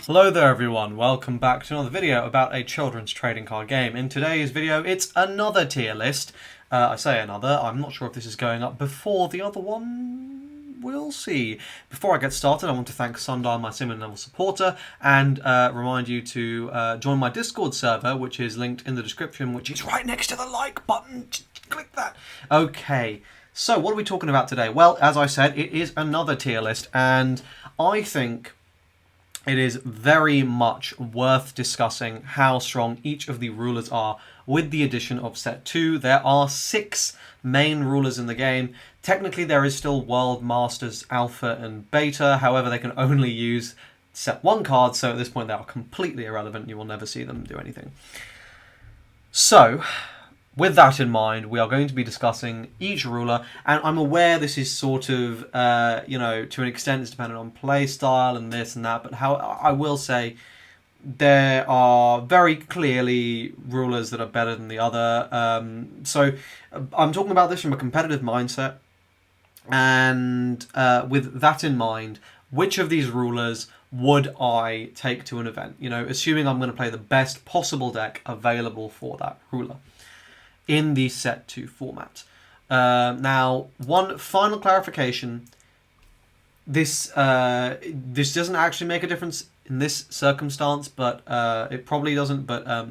Hello there everyone, welcome back to another video about a children's trading card game. In today's video it's another tier list. I say another, I'm not sure if this is going up before the other one, we'll see. Before I get started I want to thank Sundial, my Sim and Level supporter, and remind you to join my Discord server, which is linked in the description, which is right next to the like button. Just click that. Okay, so what are we talking about today? Well, as I said, it is another tier list, and I think it is very much worth discussing how strong each of the rulers are with the addition of set 2. There are 6 main rulers in the game. Technically there is still World Masters Alpha and Beta, however they can only use set 1 cards, so at this point they are completely irrelevant. You will never see them do anything. So, with that in mind, we are going to be discussing each ruler, and I'm aware this is sort of, to an extent it's dependent on play style and this and that, but how I will say there are very clearly rulers that are better than the other. So I'm talking about this from a competitive mindset, and with that in mind, which of these rulers would I take to an event? You know, assuming I'm going to play the best possible deck available for that ruler in the set 2 format. Now, one final clarification. This doesn't actually make a difference in this circumstance, but it probably doesn't. But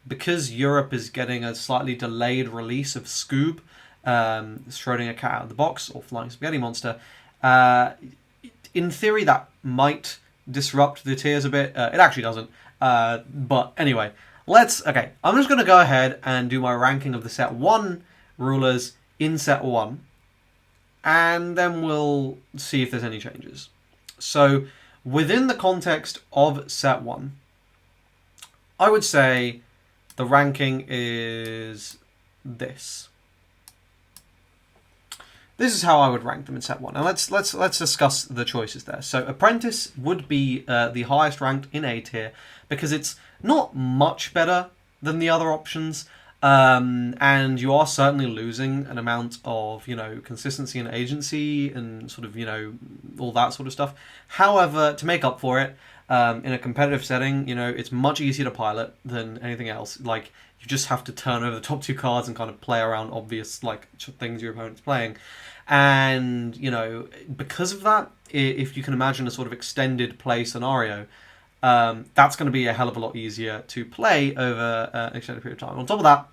because Europe is getting a slightly delayed release of Scoob, Schrödinger Cat Out of the Box, or Flying Spaghetti Monster, in theory that might disrupt the tiers a bit. It actually doesn't. But anyway. Okay, I'm just going to go ahead and do my ranking of the set 1 rulers in set 1, and then we'll see if there's any changes. So, within the context of set 1, I would say the ranking is this. This is how I would rank them in set 1. And let's discuss the choices there. So Apprentice would be the highest ranked in A tier because it's not much better than the other options, and you are certainly losing an amount of consistency and agency and sort of all that sort of stuff. However, to make up for it, in a competitive setting, it's much easier to pilot than anything else. Like, you just have to turn over the top 2 cards and kind of play around obvious things your opponent's playing. And, because of that, if you can imagine a sort of extended play scenario, that's going to be a hell of a lot easier to play over an extended period of time. On top of that,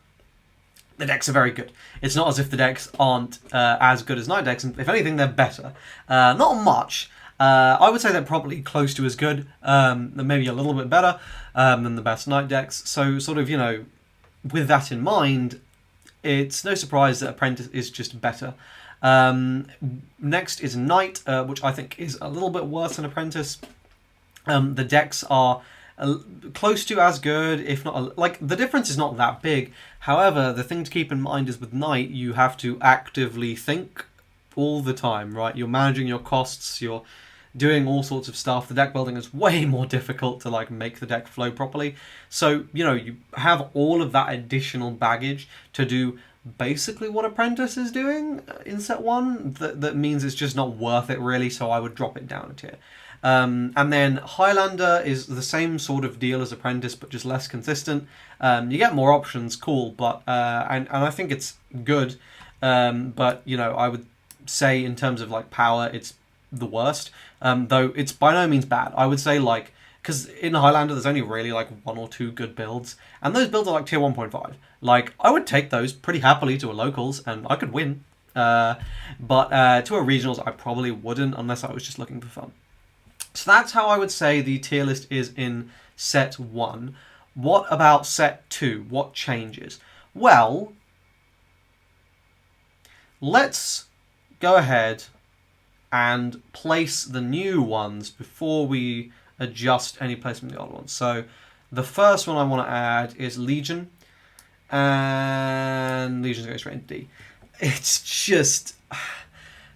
the decks are very good. It's not as if the decks aren't as good as Knight decks, and if anything, they're better. Not much. I would say they're probably close to as good, maybe a little bit better than the best Knight decks. So, sort of, with that in mind, it's no surprise that Apprentice is just better. Next is Knight, which I think is a little bit worse than Apprentice. The decks are close to as good, if not... the difference is not that big. However, the thing to keep in mind is with Knight, you have to actively think all the time, right? You're managing your costs, you're doing all sorts of stuff. The deck building is way more difficult to make the deck flow properly. So, you have all of that additional baggage to do basically what Apprentice is doing in set 1. That means it's just not worth it really, so I would drop it down a tier. And then Highlander is the same sort of deal as Apprentice, but just less consistent. You get more options, cool, but and I think it's good. But I would say in terms of power, it's the worst. Though it's by no means bad. I would say because in Highlander there's only really 1 or 2 good builds, and those builds are tier 1.5. I would take those pretty happily to a locals, and I could win. But to a regionals, I probably wouldn't unless I was just looking for fun. So that's how I would say the tier list is in set 1. What about set 2? What changes? Well, let's go ahead and place the new ones before we adjust any placement of the old ones. So the first one I want to add is Legion, and Legion's going straight into D. It's just...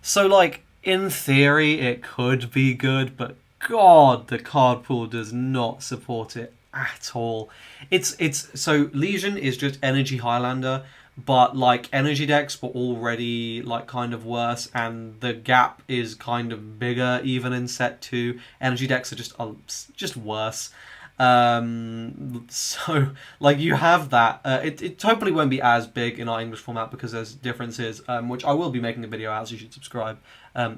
So, in theory, it could be good, but God, the card pool does not support it at all. So Legion is just Energy Highlander but like energy decks were already like kind of worse, and the gap is kind of bigger even in set 2. Energy decks are just worse. So like you have that. It totally won't be as big in our English format because there's differences, which I will be making a video out, so you should subscribe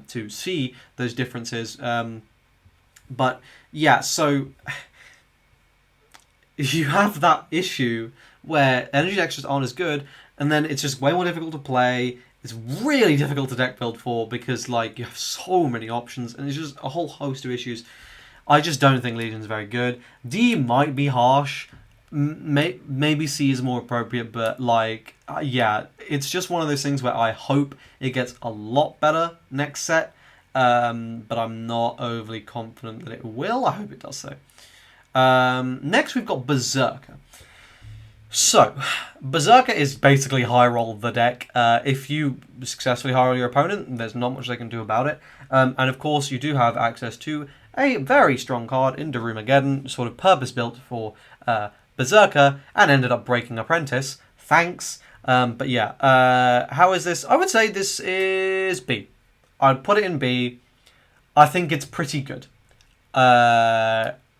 to see those differences. But yeah, so you have that issue where energy decks just aren't as good, and then it's just way more difficult to play. It's really difficult to deck build for because like you have so many options, and it's just a whole host of issues. I just don't think Legion's very good. D might be harsh. Maybe C is more appropriate, but like, yeah, it's just one of those things where I hope it gets a lot better next set, but I'm not overly confident that it will. I hope it does so. Next, we've got Berserker. So, Berserker is basically high roll the deck. If you successfully high roll your opponent, there's not much they can do about it. And of course, you do have access to a very strong card in Darumagedon, sort of purpose-built for Berserker, and ended up breaking Apprentice. Thanks. But yeah, how is this? I would say this is B. I'd put it in B. I think it's pretty good.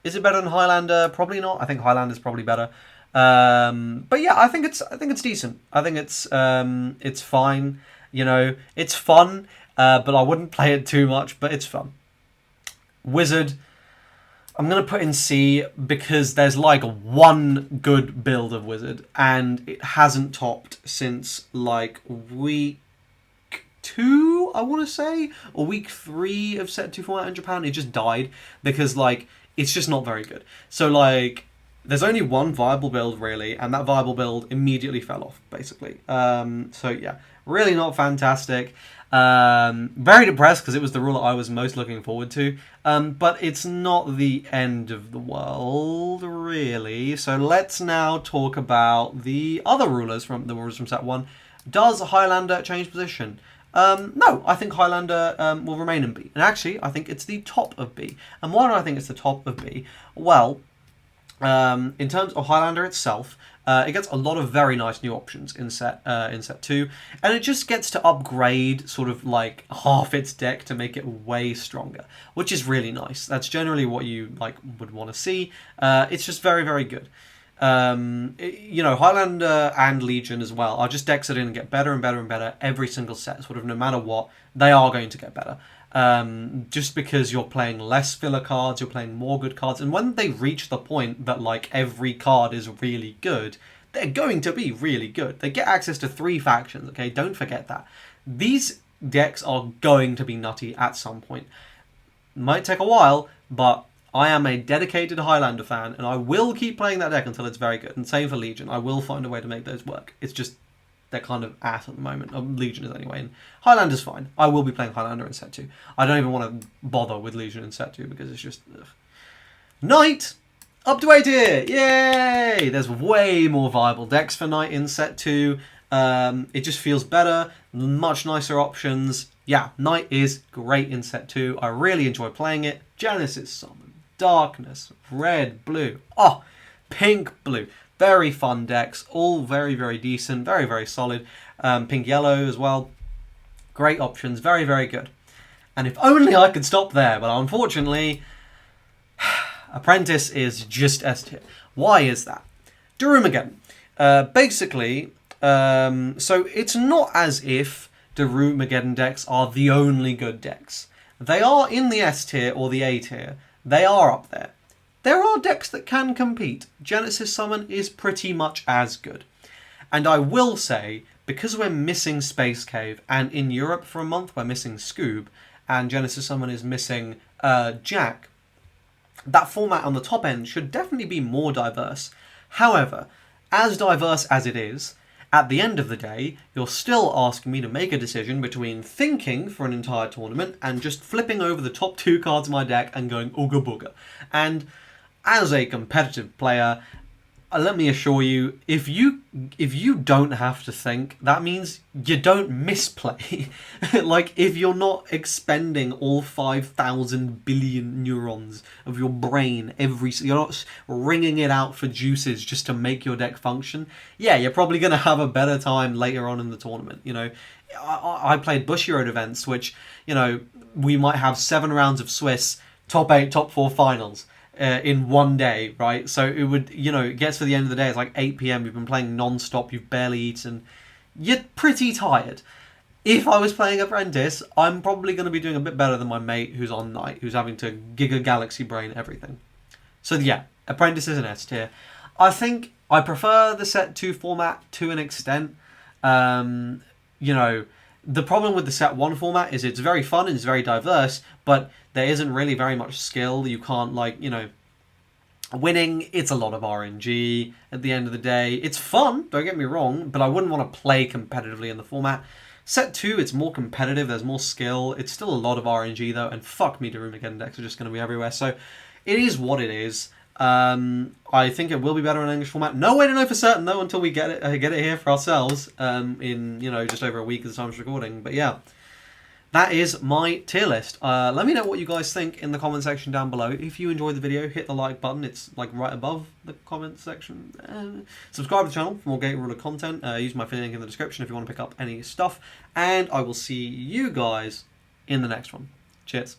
Is it better than Highlander? Probably not. I think Highlander's probably better. But yeah, I think it's decent. I think it's fine. You know, it's fun, but I wouldn't play it too much. But it's fun. Wizard, I'm gonna put in C because there's like one good build of Wizard, and it hasn't topped since like week 2, I want to say, or week 3 of set 2 format in Japan. It just died because like it's just not very good. So like, there's only one viable build really, and that viable build immediately fell off basically. So yeah, really not fantastic. Very depressed because it was the ruler I was most looking forward to. But it's not the end of the world really. So let's now talk about the other rulers from set 1. Does Highlander change position? No, I think Highlander will remain in B. And actually, I think it's the top of B. And why do I think it's the top of B? Well, in terms of Highlander itself, it gets a lot of very nice new options in set 2, and it just gets to upgrade sort of like half its deck to make it way stronger, which is really nice. That's generally what you like would want to see. It's just very, very good. You know, Highlander and Legion as well are just decks that are going to get better and better and better every single set, sort of no matter what, they are going to get better. Just because you're playing less filler cards, you're playing more good cards, and when they reach the point that like every card is really good, they're going to be really good. They get access to 3 factions, okay? Don't forget that. These decks are going to be nutty at some point. Might take a while, but I am a dedicated Highlander fan, and I will keep playing that deck until it's very good. And same for Legion. I will find a way to make those work. It's just they're kind of at the moment. Legion is anyway. And Highlander's fine. I will be playing Highlander in set 2. I don't even want to bother with Legion in set 2 because it's just... Ugh. Knight! Up to 8 tier! Yay! There's way more viable decks for Knight in set 2. It just feels better. Much nicer options. Yeah, Knight is great in set 2. I really enjoy playing it. Genesis Summon, Darkness, Red, Blue. Oh, Pink, Blue. Very fun decks. All very, very decent. Very, very solid. Pink, Yellow as well. Great options. Very, very good. And if only I could stop there, but unfortunately, Apprentice is just S tier. Why is that? Darumagedon. Basically, so it's not as if Darumagedon decks are the only good decks. They are in the S tier or the A tier. They are up there. There are decks that can compete. Genesis Summon is pretty much as good. And I will say, because we're missing Space Cave, and in Europe for a month we're missing Scoob, and Genesis Summon is missing Jack, that format on the top end should definitely be more diverse. However, as diverse as it is, at the end of the day, you're still asking me to make a decision between thinking for an entire tournament and just flipping over the top 2 cards of my deck and going ooga booga. And as a competitive player, let me assure you, if you don't have to think, that means you don't misplay. Like, if you're not expending all 5,000 billion neurons of your brain you're not wringing it out for juices just to make your deck function, yeah, you're probably going to have a better time later on in the tournament. You know, I played Bushiroad events, which, you know, we might have 7 rounds of Swiss, top 8, top 4 finals. In one day, right? So it would, you know, it gets to the end of the day, it's like 8 p.m, you've been playing non-stop, you've barely eaten, you're pretty tired. If I was playing Apprentice, I'm probably going to be doing a bit better than my mate who's on night, who's having to Giga Galaxy brain everything. So yeah, Apprentice is an S tier. I think I prefer the set 2 format to an extent. You know, the problem with the set 1 format is it's very fun and it's very diverse, but there isn't really very much skill. You can't, like, you know, winning, it's a lot of RNG at the end of the day. It's fun, don't get me wrong, but I wouldn't want to play competitively in the format. Set 2, it's more competitive, there's more skill. It's still a lot of RNG though, and fuck me, Darumagedon decks are just going to be everywhere. So it is what it is. I think it will be better in English format. No way to know for certain though until we get it here for ourselves in, you know, just over a week at the time of recording. But yeah, that is my tier list. Let me know what you guys think in the comment section down below. If you enjoyed the video, hit the like button. It's like right above the comment section. Subscribe to the channel for more Gate Ruler content. Use my link in the description if you want to pick up any stuff. And I will see you guys in the next one. Cheers.